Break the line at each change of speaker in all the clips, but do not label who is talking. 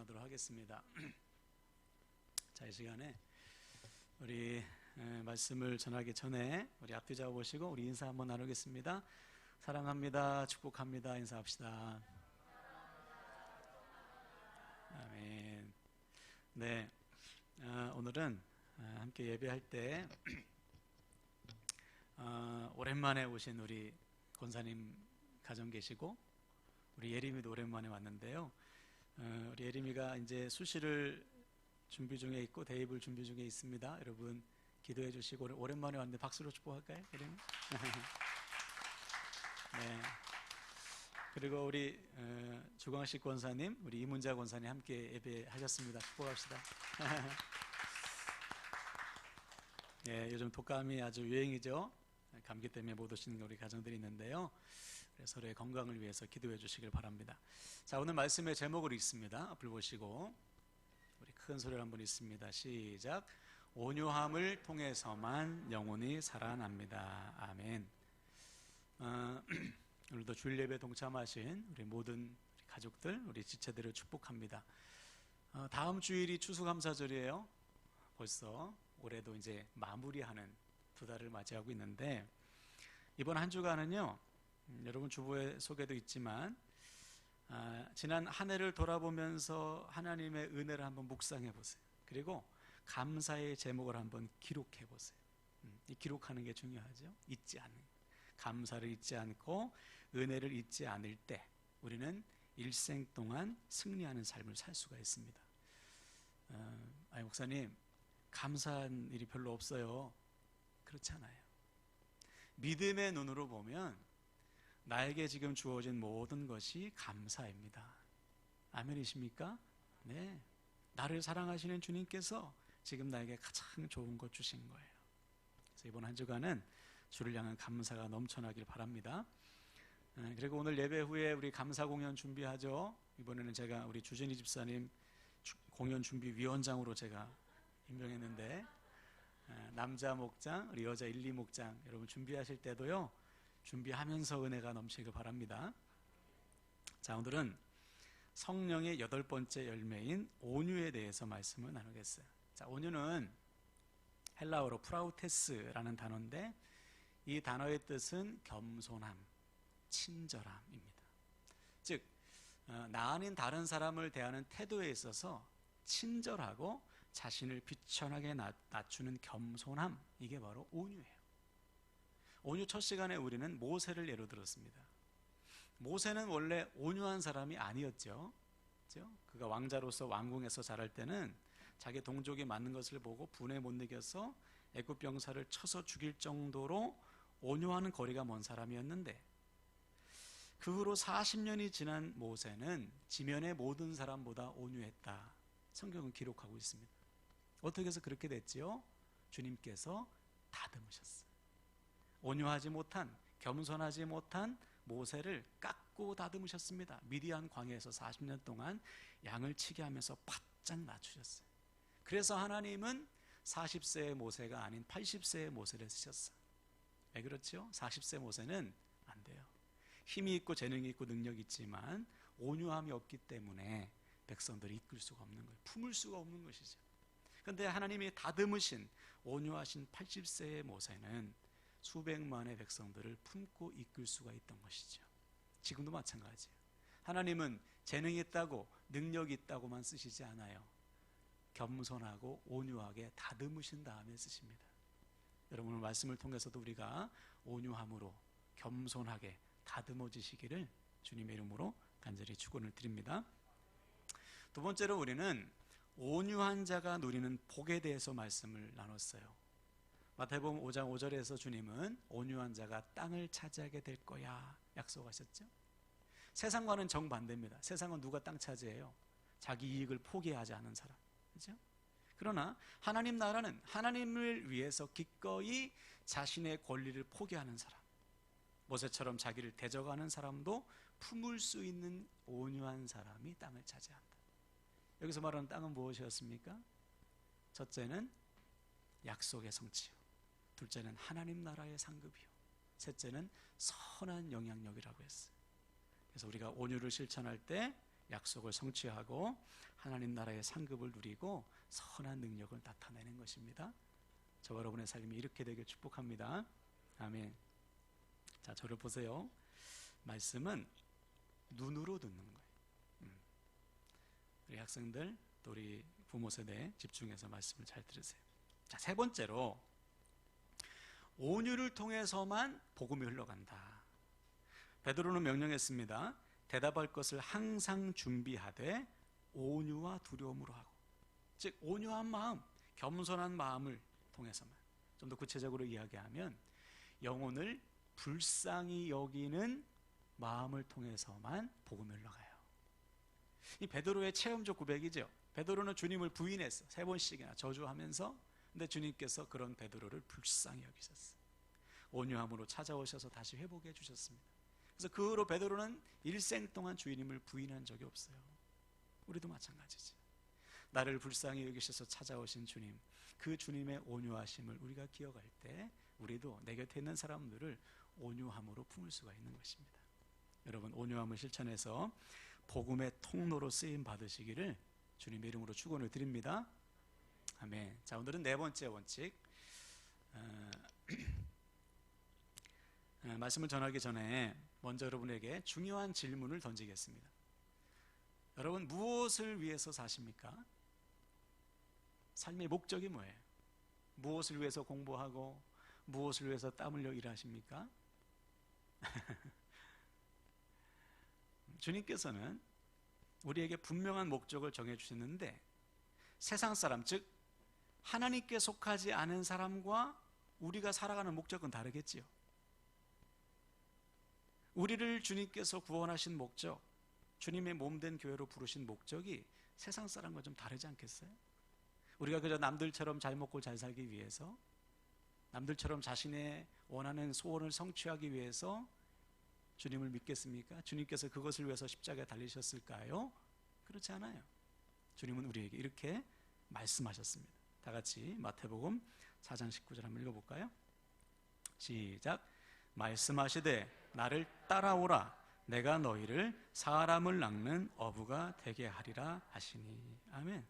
전하도록 하겠습니다. 자, 이 시간에 우리 말씀을 전하기 전에 우리 앞뒤 잡아보시고 우리 인사 한번 나누겠습니다. 사랑합니다. 축복합니다. 인사합시다. 아멘. 네, 오늘은 함께 예배할 때 오랜만에 오신 우리 권사님 가정 계시고 우리 예림이도 오랜만에 왔는데요. 우리 예림이가 이제 수시를 준비 중에 있고 대입을 준비 중에 있습니다. 여러분 기도해 주시고 오랜만에 왔는데 박수로 축복할까요? 예림이? 네. 그리고 우리 주광식 권사님, 우리 이문자 권사님 함께 예배하셨습니다. 축복합시다. 네, 요즘 독감이 아주 유행이죠. 감기 때문에 못 오시는 우리 가정들이 있는데요. 서로의 건강을 위해서 기도해 주시길 바랍니다. 자, 오늘 말씀의 제목을 읽습니다. 앞을 보시고 우리 큰 소리를 한번 읽습니다. 시작. 온유함을 통해서만 영혼이 살아납니다. 아멘. 오늘도 주일 예배 동참하신 우리 모든 가족들, 우리 지체들을 축복합니다. 다음 주일이 추수감사절이에요. 벌써 올해도 이제 마무리하는 두 달을 맞이하고 있는데 이번 한 주간은요, 여러분 주보의 소개도 있지만 지난 한 해를 돌아보면서 하나님의 은혜를 한번 묵상해 보세요. 그리고 감사의 제목을 한번 기록해 보세요. 이 기록하는 게 중요하죠. 잊지 않는, 감사를 잊지 않고 은혜를 잊지 않을 때 우리는 일생 동안 승리하는 삶을 살 수가 있습니다. 목사님, 감사한 일이 별로 없어요. 그렇잖아요. 믿음의 눈으로 보면 나에게 지금 주어진 모든 것이 감사입니다. 아멘이십니까? 네. 나를 사랑하시는 주님께서 지금 나에게 가장 좋은 것 주신 거예요. 그래서 이번 한 주간은 주를 향한 감사가 넘쳐나길 바랍니다. 그리고 오늘 예배 후에 우리 감사 공연 준비하죠. 이번에는 제가 우리 주진희 집사님 공연 준비 위원장으로 제가 임명했는데 남자 목장, 우리 여자 1, 2목장 여러분 준비하실 때도요, 준비하면서 은혜가 넘치길 바랍니다. 자, 오늘은 성령의 8번째 열매인 온유에 대해서 말씀을 나누겠어요. 자, 온유는 헬라어로 프라우테스라는 단어인데 이 단어의 뜻은 겸손함, 친절함입니다. 즉, 나 아닌 다른 사람을 대하는 태도에 있어서 친절하고 자신을 비천하게 낮추는 겸손함, 이게 바로 온유예요. 온유 첫 시간에 우리는 모세를 예로 들었습니다. 모세는 원래 온유한 사람이 아니었죠. 그가 왕자로서 왕궁에서 자랄 때는 자기 동족이 맞는 것을 보고 분에 못 이겨서 애굽 병사를 쳐서 죽일 정도로 온유하는 거리가 먼 사람이었는데 그 후로 40년이 지난 모세는 지면의 모든 사람보다 온유했다. 성경은 기록하고 있습니다. 어떻게 해서 그렇게 됐지요? 주님께서 다듬으셨어요. 온유하지 못한, 겸손하지 못한 모세를 깎고 다듬으셨습니다. 미디안 광야에서 40년 동안 양을 치게 하면서 바짝 낮추셨어요. 그래서 하나님은 40세의 모세가 아닌 80세의 모세를 쓰셨어요. 왜 그렇죠? 40세 모세는 안 돼요. 힘이 있고 재능이 있고 능력이 있지만 온유함이 없기 때문에 백성들을 이끌 수가 없는 거예요. 품을 수가 없는 것이죠. 그런데 하나님이 다듬으신 온유하신 80세의 모세는 수백만의 백성들을 품고 이끌 수가 있던 것이죠. 지금도 마찬가지예요. 하나님은 재능이 있다고 능력이 있다고만 쓰시지 않아요. 겸손하고 온유하게 다듬으신 다음에 쓰십니다. 여러분, 오늘 말씀을 통해서도 우리가 온유함으로 겸손하게 다듬어지시기를 주님의 이름으로 간절히 축원을 드립니다. 두 번째로 우리는 온유한 자가 누리는 복에 대해서 말씀을 나눴어요. 마태복음 5장 5절에서 주님은 온유한 자가 땅을 차지하게 될 거야 약속하셨죠. 세상과는 정반대입니다. 세상은 누가 땅 차지해요? 자기 이익을 포기하지 않은 사람, 그렇죠? 그러나 하나님 나라는 하나님을 위해서 기꺼이 자신의 권리를 포기하는 사람, 모세처럼 자기를 대적하는 사람도 품을 수 있는 온유한 사람이 땅을 차지한다. 여기서 말하는 땅은 무엇이었습니까? 첫째는 약속의 성취요, 둘째는 하나님 나라의 상급이요, 셋째는 선한 영향력이라고 했어요. 그래서 우리가 온유를 실천할 때 약속을 성취하고 하나님 나라의 상급을 누리고 선한 능력을 나타내는 것입니다. 저와 여러분의 삶이 이렇게 되길 축복합니다. 아멘. 자, 저를 보세요. 말씀은 눈으로 듣는 거예요. 우리 학생들, 또 우리 부모 세대 집중해서 말씀을 잘 들으세요. 자, 세 번째로 온유를 통해서만 복음이 흘러간다. 베드로는 명령했습니다. 대답할 것을 항상 준비하되 온유와 두려움으로 하고, 즉 온유한 마음, 겸손한 마음을 통해서만. 좀 더 구체적으로 이야기하면 영혼을 불쌍히 여기는 마음을 통해서만 복음이 흘러가요. 이 베드로의 체험적 고백이죠. 베드로는 주님을 부인했어. 3번씩이나 저주하면서. 근데 주님께서 그런 베드로를 불쌍히 여기셨어요. 온유함으로 찾아오셔서 다시 회복해 주셨습니다. 그래서 그 후로 베드로는 일생 동안 주님을 부인한 적이 없어요. 우리도 마찬가지지. 나를 불쌍히 여기셔서 찾아오신 주님, 그 주님의 온유하심을 우리가 기억할 때 우리도 내 곁에 있는 사람들을 온유함으로 품을 수가 있는 것입니다. 여러분, 온유함을 실천해서 복음의 통로로 쓰임 받으시기를 주님의 이름으로 축원을 드립니다. 아멘. 자, 오늘은 네 번째 원칙. 말씀을 전하기 전에 먼저 여러분에게 중요한 질문을 던지겠습니다. 여러분, 무엇을 위해서 사십니까? 삶의 목적이 뭐예요? 무엇을 위해서 공부하고 무엇을 위해서 땀 흘려 일하십니까? 주님께서는 우리에게 분명한 목적을 정해주셨는데, 세상 사람, 즉 하나님께 속하지 않은 사람과 우리가 살아가는 목적은 다르겠지요. 우리를 주님께서 구원하신 목적, 주님의 몸된 교회로 부르신 목적이 세상 사람과 좀 다르지 않겠어요? 우리가 그저 남들처럼 잘 먹고 잘 살기 위해서, 남들처럼 자신의 원하는 소원을 성취하기 위해서 주님을 믿겠습니까? 주님께서 그것을 위해서 십자가에 달리셨을까요? 그렇지 않아요. 주님은 우리에게 이렇게 말씀하셨습니다. 다 같이 마태복음 4장 19절 한번 읽어볼까요? 시작. 말씀하시되 나를 따라오라. 내가 너희를 사람을 낚는 어부가 되게 하리라 하시니. 아멘.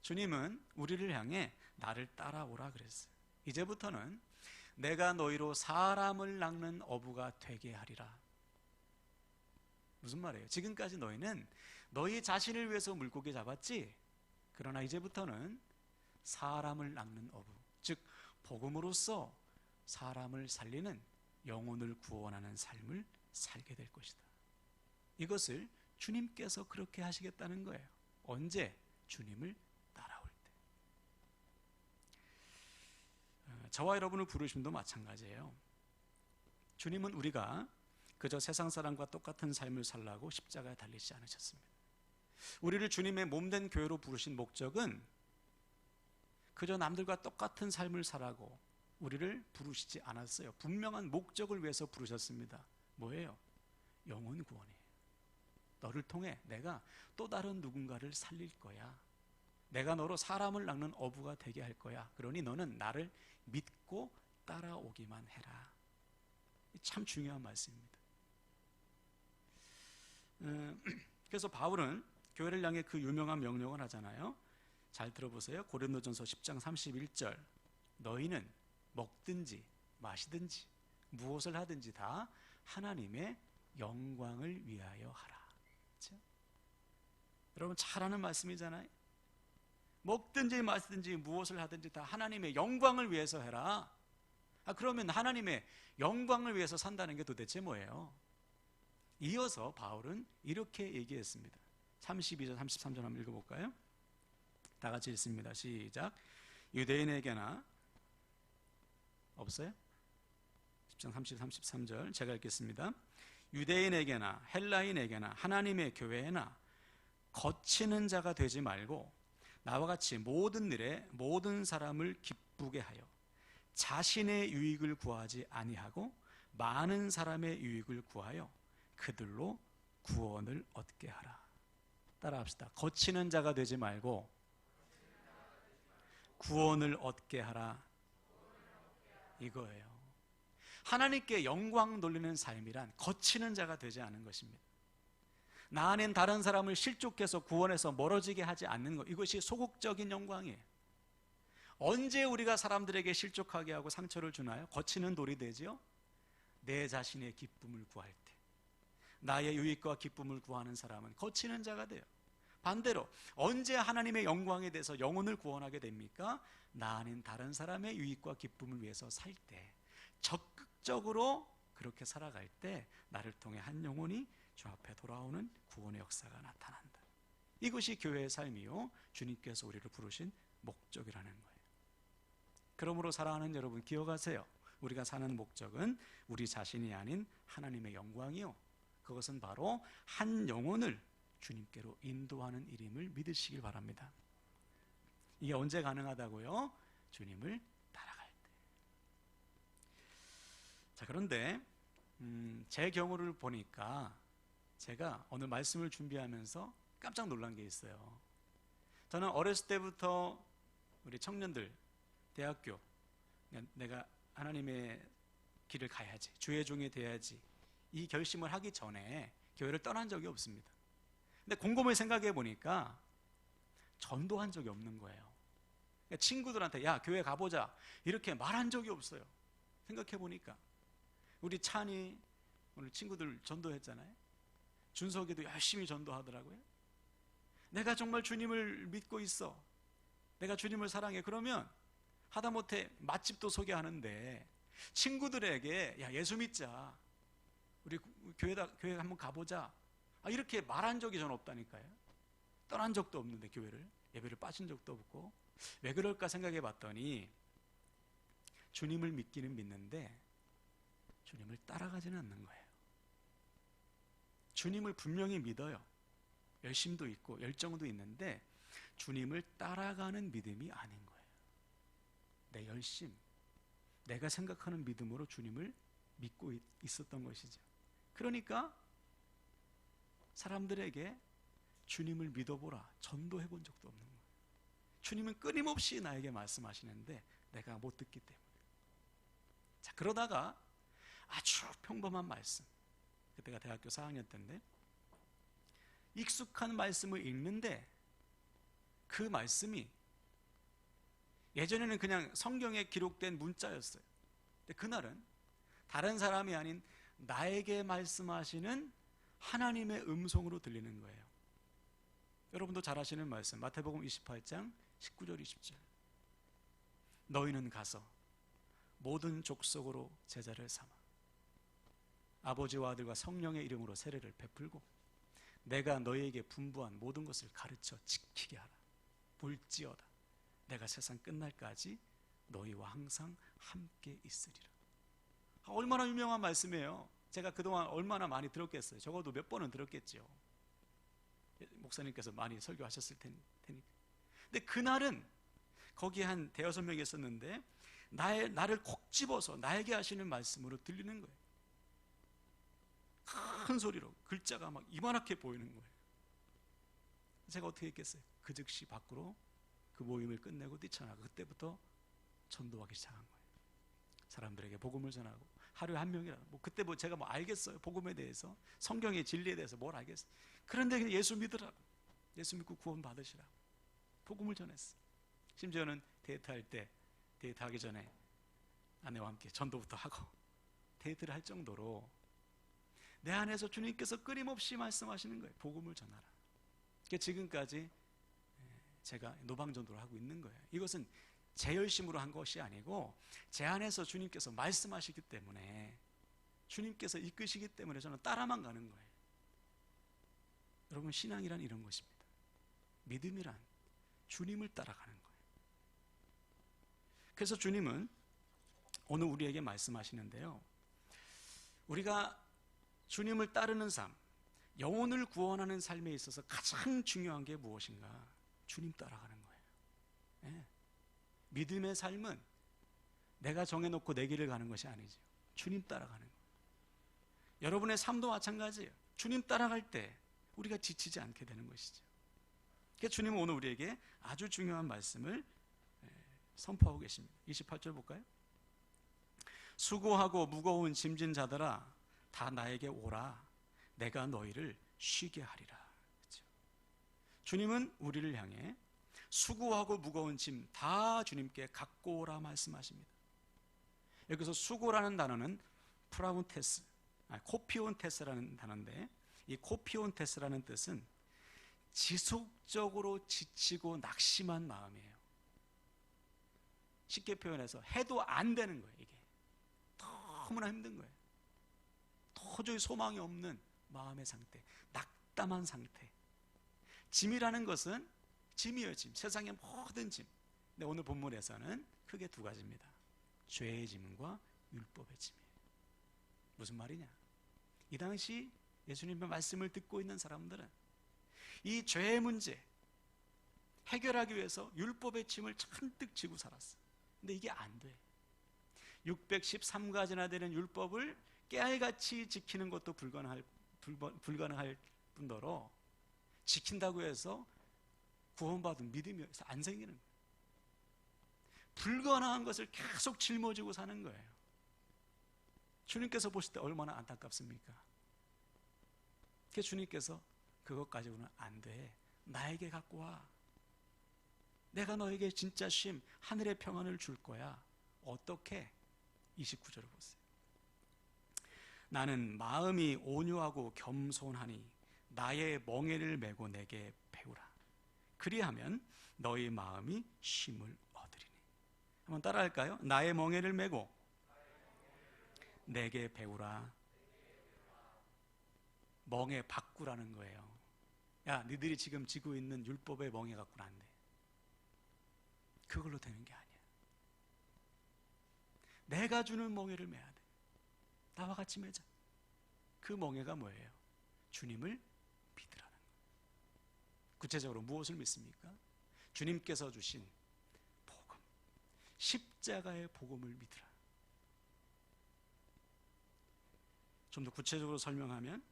주님은 우리를 향해 나를 따라오라 그랬어요. 이제부터는 내가 너희로 사람을 낚는 어부가 되게 하리라. 무슨 말이에요? 지금까지 너희는 너희 자신을 위해서 물고기 잡았지? 그러나 이제부터는 사람을 낚는 어부, 즉 복음으로써 사람을 살리는, 영혼을 구원하는 삶을 살게 될 것이다. 이것을 주님께서 그렇게 하시겠다는 거예요. 언제? 주님을 따라올 때. 저와 여러분을 부르심도 마찬가지예요. 주님은 우리가 그저 세상 사람과 똑같은 삶을 살라고 십자가에 달리지 않으셨습니다. 우리를 주님의 몸된 교회로 부르신 목적은 그저 남들과 똑같은 삶을 살라고 우리를 부르시지 않았어요. 분명한 목적을 위해서 부르셨습니다. 뭐예요? 영혼 구원이에요. 너를 통해 내가 또 다른 누군가를 살릴 거야. 내가 너로 사람을 낚는 어부가 되게 할 거야. 그러니 너는 나를 믿고 따라오기만 해라. 참 중요한 말씀입니다. 그래서 바울은 교회를 향해 그 유명한 명령을 하잖아요. 잘 들어보세요. 고린도전서 10장 31절. 너희는 먹든지 마시든지 무엇을 하든지 다 하나님의 영광을 위하여 하라. 그렇죠? 여러분 잘 아는 말씀이잖아요. 먹든지 마시든지 무엇을 하든지 다 하나님의 영광을 위해서 해라. 그러면 하나님의 영광을 위해서 산다는 게 도대체 뭐예요? 이어서 바울은 이렇게 얘기했습니다. 32절 33절 한번 읽어볼까요? 다 같이 읽습니다. 시작. 유대인에게나 없어요? 10장 30, 33절 제가 읽겠습니다. 유대인에게나 헬라인에게나 하나님의 교회에나 거치는 자가 되지 말고 나와 같이 모든 일에 모든 사람을 기쁘게 하여 자신의 유익을 구하지 아니하고 많은 사람의 유익을 구하여 그들로 구원을 얻게 하라. 따라합시다. 거치는 자가 되지 말고 구원을 얻게 하라. 이거예요. 하나님께 영광 돌리는 삶이란 거치는 자가 되지 않은 것입니다. 나 안엔 다른 사람을 실족해서 구원해서 멀어지게 하지 않는 것, 이것이 소극적인 영광이에요. 언제 우리가 사람들에게 실족하게 하고 상처를 주나요? 거치는 돌이 되지요? 내 자신의 기쁨을 구할 때. 나의 유익과 기쁨을 구하는 사람은 거치는 자가 돼요. 반대로 언제 하나님의 영광에 대해서 영혼을 구원하게 됩니까? 나 안엔 다른 사람의 유익과 기쁨을 위해서 살 때, 적극적으로 그렇게 살아갈 때 나를 통해 한 영혼이 주 앞에 돌아오는 구원의 역사가 나타난다. 이것이 교회의 삶이요, 주님께서 우리를 부르신 목적이라는 거예요. 그러므로 사랑하는 여러분, 기억하세요. 우리가 사는 목적은 우리 자신이 아닌 하나님의 영광이요, 그것은 바로 한 영혼을 주님께로 인도하는 일임을 믿으시길 바랍니다. 이게 언제 가능하다고요? 주님을 따라갈 때. 자, 그런데 제 경우를 보니까 제가 오늘 말씀을 준비하면서 깜짝 놀란 게 있어요. 저는 어렸을 때부터 우리 청년들, 대학교, 내가 하나님의 길을 가야지, 주의 종이 돼야지, 이 결심을 하기 전에 교회를 떠난 적이 없습니다. 근데 곰곰이 생각해 보니까 전도한 적이 없는 거예요. 친구들한테 야, 교회 가보자 이렇게 말한 적이 없어요. 생각해 보니까 우리 찬이 오늘 친구들 전도했잖아요. 준석이도 열심히 전도하더라고요. 내가 정말 주님을 믿고 있어, 내가 주님을 사랑해, 그러면 하다못해 맛집도 소개하는데 친구들에게 야, 예수 믿자, 우리 교회 한번 가보자, 이렇게 말한 적이 전 없다니까요. 떠난 적도 없는데 교회를, 예배를 빠진 적도 없고. 왜 그럴까 생각해 봤더니 주님을 믿기는 믿는데 주님을 따라가지는 않는 거예요. 주님을 분명히 믿어요. 열심도 있고 열정도 있는데 주님을 따라가는 믿음이 아닌 거예요. 내 열심, 내가 생각하는 믿음으로 주님을 믿고 있었던 것이죠. 그러니까 사람들에게 주님을 믿어보라 전도해 본 적도 없는 거예요. 주님은 끊임없이 나에게 말씀하시는데 내가 못 듣기 때문에. 자, 그러다가 아주 평범한 말씀, 그때가 대학교 4학년 때인데 익숙한 말씀을 읽는데 그 말씀이 예전에는 그냥 성경에 기록된 문자였어요. 근데 그날은 다른 사람이 아닌 나에게 말씀하시는 하나님의 음성으로 들리는 거예요. 여러분도 잘 아시는 말씀, 마태복음 28장 19절 20절. 너희는 가서 모든 족속으로 제자를 삼아 아버지와 아들과 성령의 이름으로 세례를 베풀고 내가 너희에게 분부한 모든 것을 가르쳐 지키게 하라. 볼지어다 내가 세상 끝날까지 너희와 항상 함께 있으리라. 얼마나 유명한 말씀이에요. 제가 그동안 얼마나 많이 들었겠어요. 적어도 몇 번은 들었겠죠. 목사님께서 많이 설교하셨을 테니까. 근데 그날은 거기 한 대여섯 명이 있었는데 나를 콕 집어서 나에게 하시는 말씀으로 들리는 거예요. 큰 소리로 글자가 막 이만하게 보이는 거예요. 제가 어떻게 했겠어요? 그 즉시 밖으로 그 모임을 끝내고 뛰쳐나가 그때부터 전도하기 시작한 거예요. 사람들에게 복음을 전하고 하루에 한 명이라도 그때 제가 알겠어요. 복음에 대해서, 성경의 진리에 대해서 뭘 알겠어요. 그런데 예수 믿으라고, 예수 믿고 구원 받으시라고 복음을 전했어요. 심지어는 데이트하기 전에 아내와 함께 전도부터 하고 데이트를 할 정도로 내 안에서 주님께서 끊임없이 말씀하시는 거예요. 복음을 전하라. 그러니까 지금까지 제가 노방전도를 하고 있는 거예요. 이것은 제 열심으로 한 것이 아니고 제 안에서 주님께서 말씀하시기 때문에, 주님께서 이끄시기 때문에 저는 따라만 가는 거예요. 여러분, 신앙이란 이런 것입니다. 믿음이란 주님을 따라가는 거예요. 그래서 주님은 오늘 우리에게 말씀하시는데요, 우리가 주님을 따르는 삶, 영혼을 구원하는 삶에 있어서 가장 중요한 게 무엇인가? 주님 따라가는 거예요. 네. 믿음의 삶은 내가 정해놓고 내 길을 가는 것이 아니죠. 주님 따라가는 거예요. 여러분의 삶도 마찬가지예요. 주님 따라갈 때 우리가 지치지 않게 되는 것이죠. 그래서 주님은 오늘 우리에게 아주 중요한 말씀을 선포하고 계십니다. 28절 볼까요? 수고하고 무거운 짐진 자들아 다 나에게 오라. 내가 너희를 쉬게 하리라. 그렇죠? 주님은 우리를 향해 수고하고 무거운 짐 다 주님께 갖고 오라 말씀하십니다. 여기서 수고라는 단어는 프라운테스, 코피온테스라는 단어인데, 이 코피온테스라는 뜻은 지속적으로 지치고 낙심한 마음이에요. 쉽게 표현해서 해도 안 되는 거예요. 이게 너무나 힘든 거예요. 도저히 소망이 없는 마음의 상태, 낙담한 상태. 짐이라는 것은 짐이에요. 짐, 세상의 모든 짐. 근데 오늘 본문에서는 크게 두 가지입니다. 죄의 짐과 율법의 짐이에요. 무슨 말이냐? 이 당시 예수님의 말씀을 듣고 있는 사람들은 이 죄의 문제 해결하기 위해서 율법의 짐을 잔뜩 지고 살았어. 근데 이게 안 돼. 613가지나 되는 율법을 깨알같이 지키는 것도 불가능할 뿐더러 지킨다고 해서 구원받은 믿음이 안 생기는 거예요. 불가능한 것을 계속 짊어지고 사는 거예요. 주님께서 보실 때 얼마나 안타깝습니까? 그래서 주님께서 그것 가지고는 안 돼. 나에게 갖고 와. 내가 너에게 진짜 쉼, 하늘의 평안을 줄 거야. 어떻게? 29절을 보세요. 나는 마음이 온유하고 겸손하니 나의 멍에를 메고 내게 배우라. 그리하면 너희 마음이 쉼을 얻으리니. 한번 따라할까요? 나의 멍에를 메고 내게 배우라. 멍에 바꾸라는 거예요. 야, 너희들이 지금 지고 있는 율법의 멍에 갖고는 안 돼. 그걸로 되는 게 아니야. 내가 주는 멍에를 메야 돼. 나와 같이 매자. 그 멍에가 뭐예요? 주님을 믿으라는 거예요. 구체적으로 무엇을 믿습니까? 주님께서 주신 복음, 십자가의 복음을 믿으라. 좀 더 구체적으로 설명하면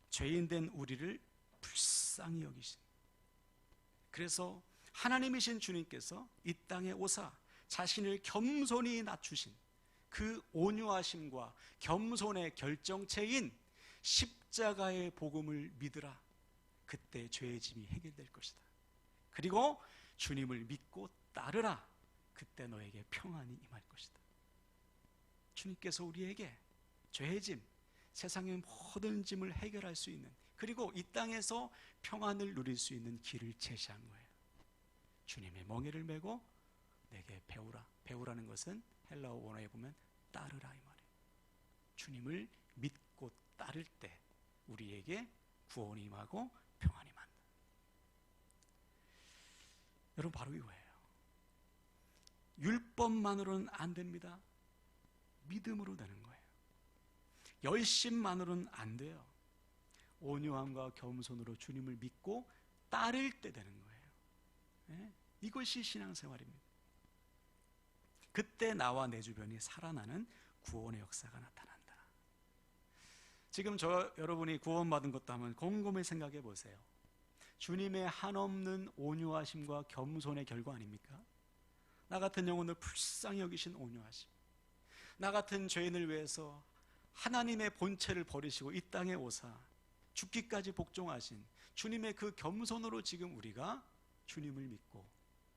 죄인된 우리를 불쌍히 여기신, 그래서 하나님이신 주님께서 이 땅에 오사 자신을 겸손히 낮추신 그 온유하심과 겸손의 결정체인 십자가의 복음을 믿으라. 그때 죄의 짐이 해결될 것이다. 그리고 주님을 믿고 따르라. 그때 너에게 평안이 임할 것이다. 주님께서 우리에게 죄의 짐, 세상의 모든 짐을 해결할 수 있는, 그리고 이 땅에서 평안을 누릴 수 있는 길을 제시한 거예요. 주님의 멍에를 메고 내게 배우라. 배우라는 것은 헬라어 원어에 보면 따르라 이 말이에요. 주님을 믿고 따를 때 우리에게 구원이 임하고 평안이 임한다. 여러분, 바로 이거예요. 율법만으로는 안 됩니다. 믿음으로 되는 거예요. 열심만으로는 안 돼요. 온유함과 겸손으로 주님을 믿고 따를 때 되는 거예요. 네? 이것이 신앙생활입니다. 그때 나와 내 주변이 살아나는 구원의 역사가 나타난다. 지금 여러분이 구원받은 것도 한번 곰곰이 생각해 보세요. 주님의 한없는 온유하심과 겸손의 결과 아닙니까? 나 같은 영혼을 불쌍히 여기신 온유하심, 나 같은 죄인을 위해서 하나님의 본체를 버리시고 이 땅에 오사 죽기까지 복종하신 주님의 그 겸손으로 지금 우리가 주님을 믿고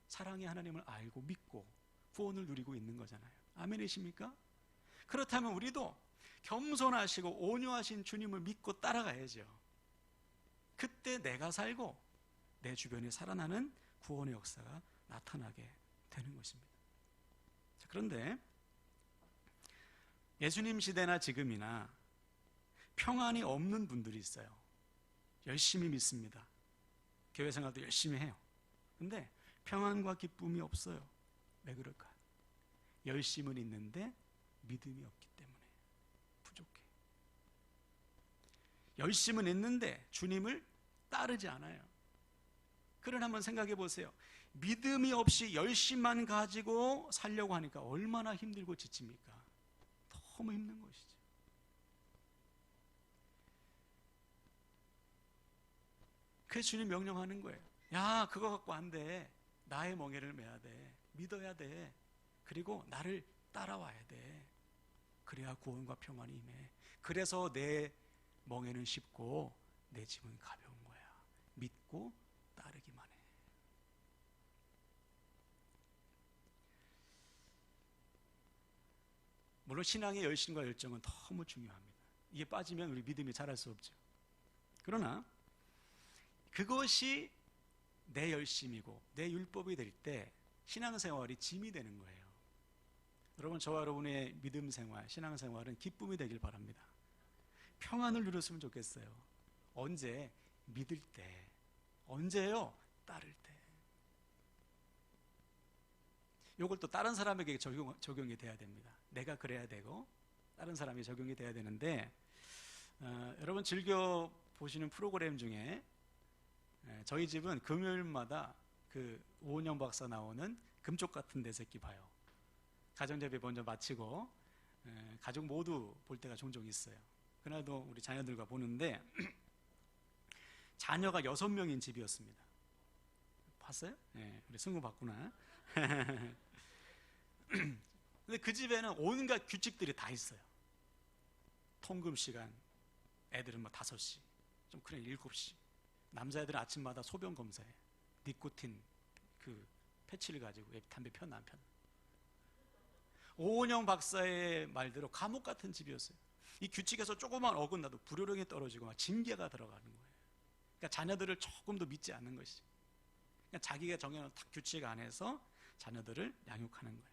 사랑의 하나님을 알고 믿고 구원을 누리고 있는 거잖아요. 아멘이십니까? 그렇다면 우리도 겸손하시고 온유하신 주님을 믿고 따라가야죠. 그때 내가 살고 내 주변에 살아나는 구원의 역사가 나타나게 되는 것입니다. 자, 그런데 예수님 시대나 지금이나 평안이 없는 분들이 있어요. 열심히 믿습니다. 교회 생활도 열심히 해요. 근데 평안과 기쁨이 없어요. 왜 그럴까요? 열심은 있는데 믿음이 없기 때문에 부족해. 열심은 있는데 주님을 따르지 않아요. 그러나 한번 생각해 보세요. 믿음이 없이 열심만 가지고 살려고 하니까 얼마나 힘들고 지칩니까? 너무 힘든 것이죠. 그래서 주님 명령하는 거예요. 야, 그거 갖고 안 돼. 나의 멍에를 메야 돼. 믿어야 돼. 그리고 나를 따라와야 돼. 그래야 구원과 평안이 임해. 그래서 내 멍에는 쉽고 내 짐은 가벼운 거야. 믿고 따르기만 해. 물론 신앙의 열심과 열정은 너무 중요합니다. 이게 빠지면 우리 믿음이 자랄 수 없죠. 그러나 그것이 내 열심이고 내 율법이 될 때 신앙생활이 짐이 되는 거예요. 여러분, 저와 여러분의 믿음 생활, 신앙생활은 기쁨이 되길 바랍니다. 평안을 누렸으면 좋겠어요. 언제? 믿을 때. 언제요? 따를 때. 이걸 또 다른 사람에게 적용이 돼야 됩니다. 내가 그래야 되고 다른 사람이 적용이 돼야 되는데, 여러분 즐겨 보시는 프로그램 중에 저희 집은 금요일마다 그 오은영 박사 나오는 금쪽 같은 내 새끼 봐요. 가정예배 먼저 마치고 가족 모두 볼 때가 종종 있어요. 그날도 우리 자녀들과 보는데 자녀가 6명인 집이었습니다. 봤어요? 네, 우리 승우 봤구나. 근데 그 집에는 온갖 규칙들이 다 있어요. 통금 시간, 애들은 뭐 5시, 좀 그래 7시. 남자애들은 아침마다 소변 검사해. 니코틴 그 패치를 가지고 담배 펴 안 펴. 오은영 박사의 말대로 감옥 같은 집이었어요. 이 규칙에서 조금만 어긋나도 불효령이 떨어지고 막 징계가 들어가는 거예요. 그러니까 자녀들을 조금도 믿지 않는 것이. 그러니까 자기가 정해놓은 딱 규칙 안에서 자녀들을 양육하는 거예요.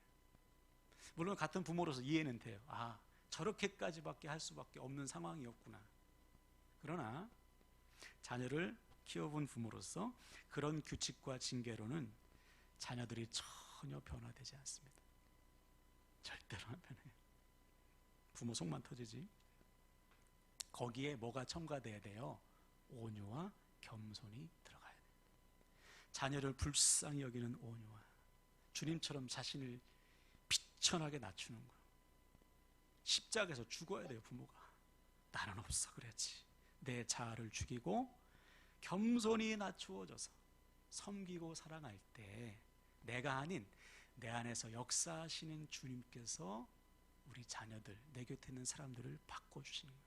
물론 같은 부모로서 이해는 돼요. 아, 저렇게까지밖에 할 수밖에 없는 상황이었구나. 그러나 자녀를 키워본 부모로서 그런 규칙과 징계로는 자녀들이 전혀 변화되지 않습니다. 절대로 안 변해요. 부모 속만 터지지. 거기에 뭐가 첨가돼야 돼요? 온유와 겸손이 들어가야 돼요. 자녀를 불쌍히 여기는 온유와 주님처럼 자신을 비천하게 낮추는 거예요. 십자가에서 죽어야 돼요. 부모가 나는 없어 그랬지. 내 자아를 죽이고 겸손히 낮추어져서 섬기고 사랑할 때 내가 아닌 내 안에서 역사하시는 주님께서 우리 자녀들, 내 곁에 있는 사람들을 바꿔주시는 거예요.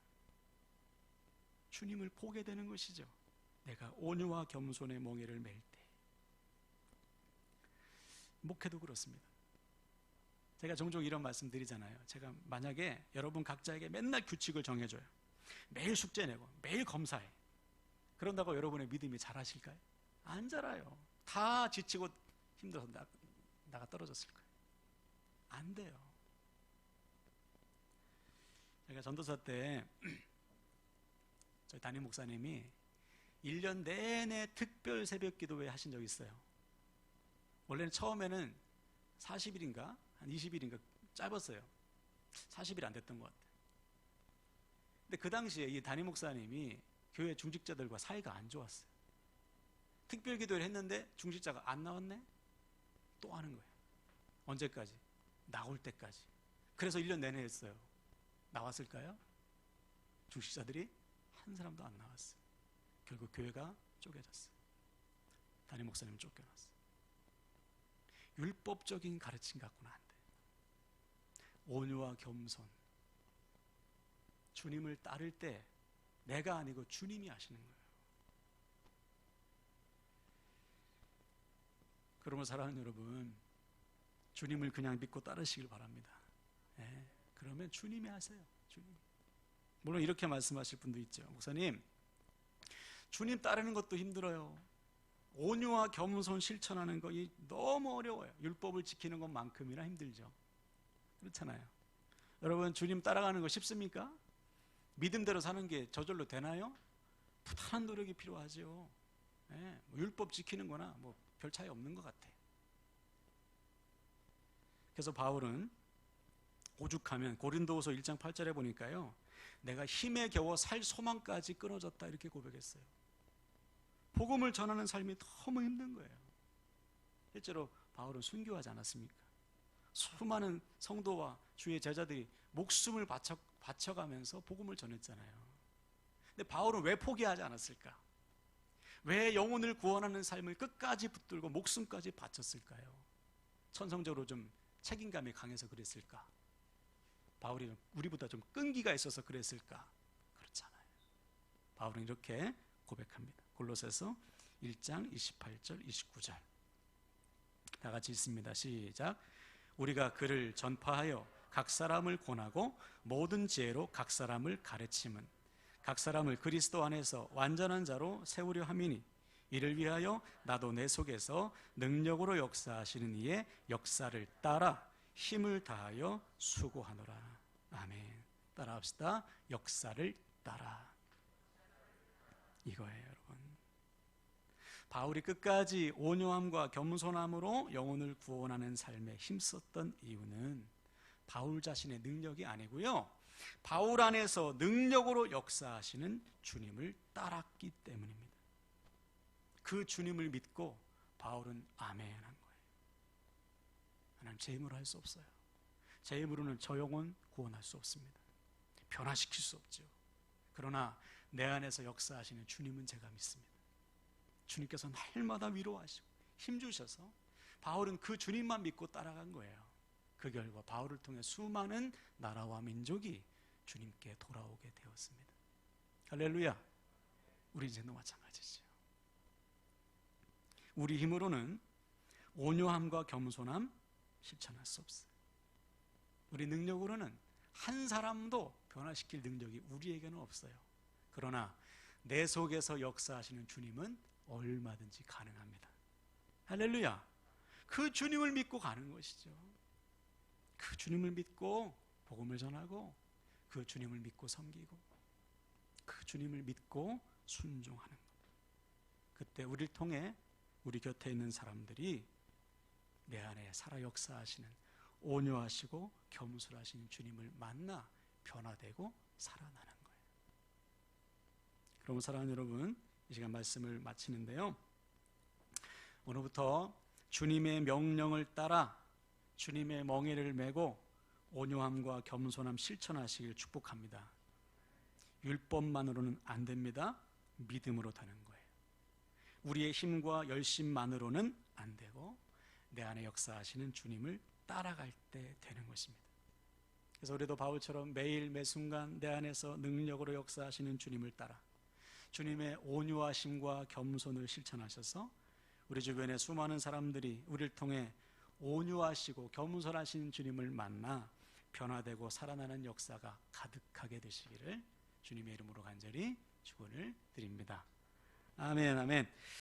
주님을 보게 되는 것이죠. 내가 온유와 겸손의 멍에를 맬 때. 목회도 그렇습니다. 제가 종종 이런 말씀 드리잖아요. 제가 만약에 여러분 각자에게 맨날 규칙을 정해줘요. 매일 숙제 내고 매일 검사해. 그런다고 여러분의 믿음이 자라실까요? 안 자라요. 다 지치고 힘들어서 나가 떨어졌을 거예요. 안 돼요. 제가 전도사 때 저희 담임 목사님이 1년 내내 특별 새벽 기도회 하신 적이 있어요. 원래는 처음에는 40일인가 한 20일인가 짧았어요. 40일 안 됐던 것 같아요. 근데 그 당시에 이 담임 목사님이 교회 중직자들과 사이가 안 좋았어요. 특별 기도를 했는데 중직자가 안 나왔네? 또 하는 거예요. 언제까지? 나올 때까지. 그래서 1년 내내 했어요. 나왔을까요? 중직자들이 한 사람도 안 나왔어요. 결국 교회가 쪼개졌어요. 담임 목사님은 쫓겨났어요. 율법적인 가르침 갖고는 안 돼. 온유와 겸손. 주님을 따를 때 내가 아니고 주님이 하시는 거예요. 그러면 사랑하는 여러분, 주님을 그냥 믿고 따르시길 바랍니다. 네, 그러면 주님이 하세요. 주님. 물론 이렇게 말씀하실 분도 있죠. 목사님, 주님 따르는 것도 힘들어요. 온유와 겸손 실천하는 것이 너무 어려워요. 율법을 지키는 것만큼이나 힘들죠. 그렇잖아요. 여러분, 주님 따라가는 거 쉽습니까? 믿음대로 사는 게 저절로 되나요? 부단한 노력이 필요하죠. 네, 율법 지키는 거나 뭐 별 차이 없는 것 같아. 그래서 바울은 오죽하면 고린도후서 1장 8절에 보니까요, 내가 힘에 겨워 살 소망까지 끊어졌다 이렇게 고백했어요. 복음을 전하는 삶이 너무 힘든 거예요. 실제로 바울은 순교하지 않았습니까? 수많은 성도와 주의 제자들이 목숨을 바쳐가면서 복음을 전했잖아요. 근데 바울은 왜 포기하지 않았을까? 왜 영혼을 구원하는 삶을 끝까지 붙들고 목숨까지 바쳤을까요? 천성적으로 좀 책임감이 강해서 그랬을까? 바울이 우리보다 좀 끈기가 있어서 그랬을까? 그렇잖아요. 바울은 이렇게 고백합니다. 골로새서 1장 28절 29절 다 같이 읽습니다. 시작. 우리가 그를 전파하여 각 사람을 권하고 모든 지혜로 각 사람을 가르침은 각 사람을 그리스도 안에서 완전한 자로 세우려 함이니 이를 위하여 나도 내 속에서 능력으로 역사하시는 이의 역사를 따라 힘을 다하여 수고하노라. 아멘. 따라합시다. 역사를 따라. 이거예요, 여러분. 바울이 끝까지 온유함과 겸손함으로 영혼을 구원하는 삶에 힘썼던 이유는 바울 자신의 능력이 아니고요, 바울 안에서 능력으로 역사하시는 주님을 따랐기 때문입니다. 그 주님을 믿고 바울은 아멘한 거예요. 하나님, 제 힘으로 할 수 없어요. 제 힘으로는 저 영혼 구원할 수 없습니다. 변화시킬 수 없죠. 그러나 내 안에서 역사하시는 주님은 제가 믿습니다. 주님께서 날마다 위로하시고 힘주셔서 바울은 그 주님만 믿고 따라간 거예요. 그 결과 바울을 통해 수많은 나라와 민족이 주님께 돌아오게 되었습니다. 할렐루야. 우리 인생도 마찬가지죠. 우리 힘으로는 온유함과 겸손함 실천할 수 없어요. 우리 능력으로는 한 사람도 변화시킬 능력이 우리에게는 없어요. 그러나 내 속에서 역사하시는 주님은 얼마든지 가능합니다. 할렐루야. 그 주님을 믿고 가는 것이죠. 그 주님을 믿고 복음을 전하고 그 주님을 믿고 섬기고 그 주님을 믿고 순종하는 것. 그때 우리를 통해 우리 곁에 있는 사람들이 내 안에 살아 역사하시는 온유하시고 겸손하신 주님을 만나 변화되고 살아나는 거예요. 그럼 사랑하는 여러분, 이 시간 말씀을 마치는데요, 오늘부터 주님의 명령을 따라 주님의 멍에를 메고 온유함과 겸손함 실천하시길 축복합니다. 율법만으로는 안 됩니다. 믿음으로 되는 거예요. 우리의 힘과 열심만으로는 안 되고 내 안에 역사하시는 주님을 따라갈 때 되는 것입니다. 그래서 우리도 바울처럼 매일 매순간 내 안에서 능력으로 역사하시는 주님을 따라 주님의 온유하심과 겸손을 실천하셔서 우리 주변의 수많은 사람들이 우리를 통해 온유하시고 겸손하신 주님을 만나 변화되고 살아나는 역사가 가득하게 되시기를 주님의 이름으로 간절히 축원을 드립니다. 아멘, 아멘.